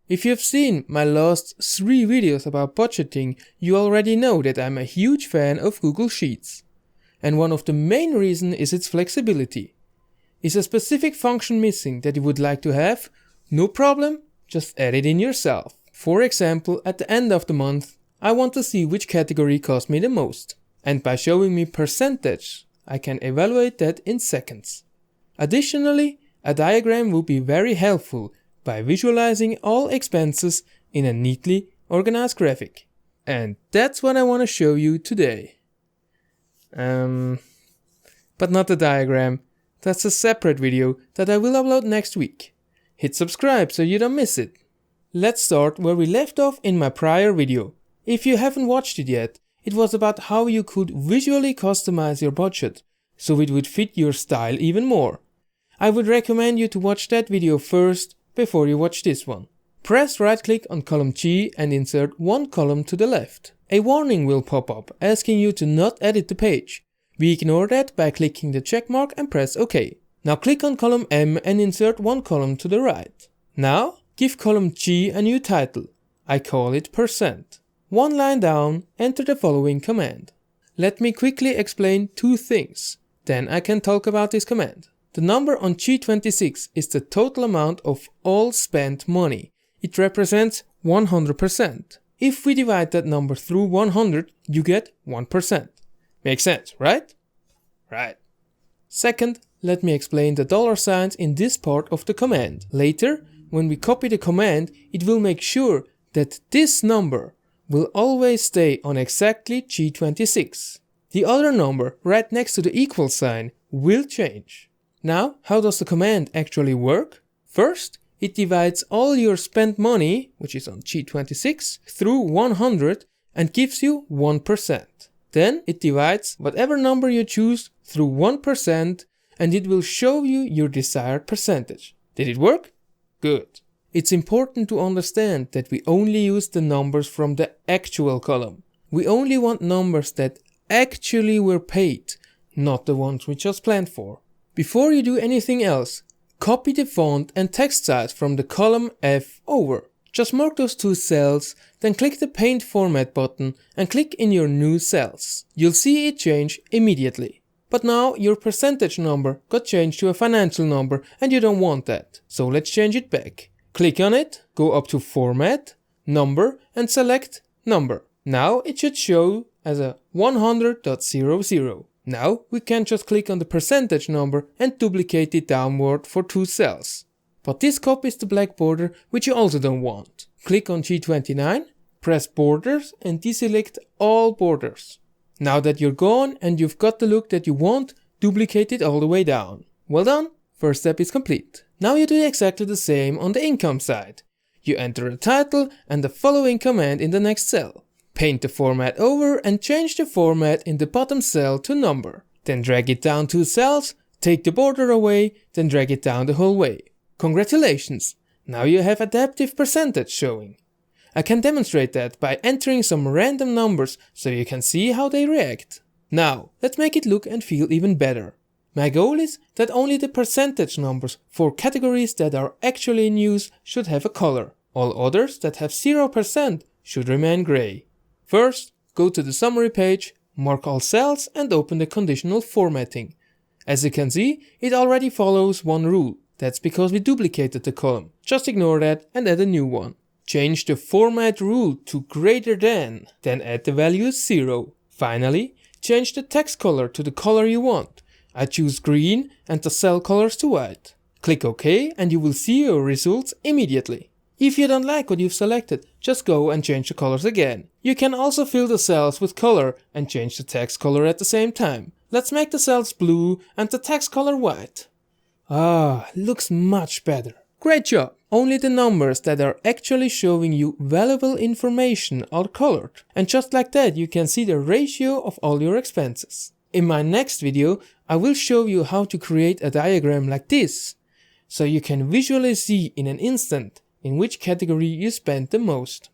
If you've seen my last 3 videos about budgeting, you already know that I'm a huge fan of Google Sheets. And one of the main reasons is its flexibility. Is a specific function missing that you would like to have? No problem, just add it in yourself. For example, at the end of the month, I want to see which category cost me the most. And by showing me percentage, I can evaluate that in seconds. Additionally, a diagram would be very helpful by visualizing all expenses in a neatly organized graphic. And that's what I want to show you today. But not the diagram. That's a separate video that I will upload next week. Hit subscribe so you don't miss it. Let's start where we left off in my prior video. If you haven't watched it yet, it was about how you could visually customize your budget so it would fit your style even more. I would recommend you to watch that video first before you watch this one. Press right click on column G and insert one column to the left. A warning will pop up asking you to not edit the page. We ignore that by clicking the check mark and press OK. Now click on column M and insert one column to the right. Now give column G a new title. I call it %. One line down, enter the following command. Let me quickly explain 2 things. Then I can talk about this command. The number on G26 is the total amount of all spent money. It represents 100%. If we divide that number through 100, you get 1%. Makes sense, right? Right. Second, let me explain the dollar signs in this part of the command. Later, when we copy the command, it will make sure that this number will always stay on exactly G26. The other number right next to the equal sign will change. Now, how does the command actually work? First, it divides all your spent money, which is on G26, through 100 and gives you 1%. Then it divides whatever number you choose through 1% and it will show you your desired percentage. Did it work? Good. It's important to understand that we only use the numbers from the actual column. We only want numbers that actually were paid, not the ones we just planned for. Before you do anything else, copy the font and text size from the column F over. Just mark those 2 cells, then click the Paint Format button and click in your new cells. You'll see it change immediately. But now your percentage number got changed to a financial number and you don't want that. So let's change it back. Click on it, go up to Format, Number and select Number. Now it should show as a 100.00. Now we can just click on the percentage number and duplicate it downward for 2 cells. But this copies the black border, which you also don't want. Click on G29, press Borders and deselect all borders. Now that you're gone and you've got the look that you want, duplicate it all the way down. Well done, first step is complete. Now you do exactly the same on the income side. You enter a title and the following command in the next cell. Paint the format over and change the format in the bottom cell to number. Then drag it down 2 cells, take the border away, then drag it down the whole way. Congratulations! Now you have adaptive percentage showing. I can demonstrate that by entering some random numbers so you can see how they react. Now, let's make it look and feel even better. My goal is that only the percentage numbers for categories that are actually in use should have a color. All others that have 0% should remain gray. First, go to the summary page, mark all cells and open the conditional formatting. As you can see, it already follows one rule. That's because we duplicated the column. Just ignore that and add a new one. Change the format rule to greater than, then add the value 0. Finally, change the text color to the color you want. I choose green and the cell colors to white. Click OK and you will see your results immediately. If you don't like what you've selected, just go and change the colors again. You can also fill the cells with color and change the text color at the same time. Let's make the cells blue and the text color white. Looks much better. Great job! Only the numbers that are actually showing you valuable information are colored. And just like that, you can see the ratio of all your expenses. In my next video, I will show you how to create a diagram like this, so you can visually see in an instant in which category you spent the most.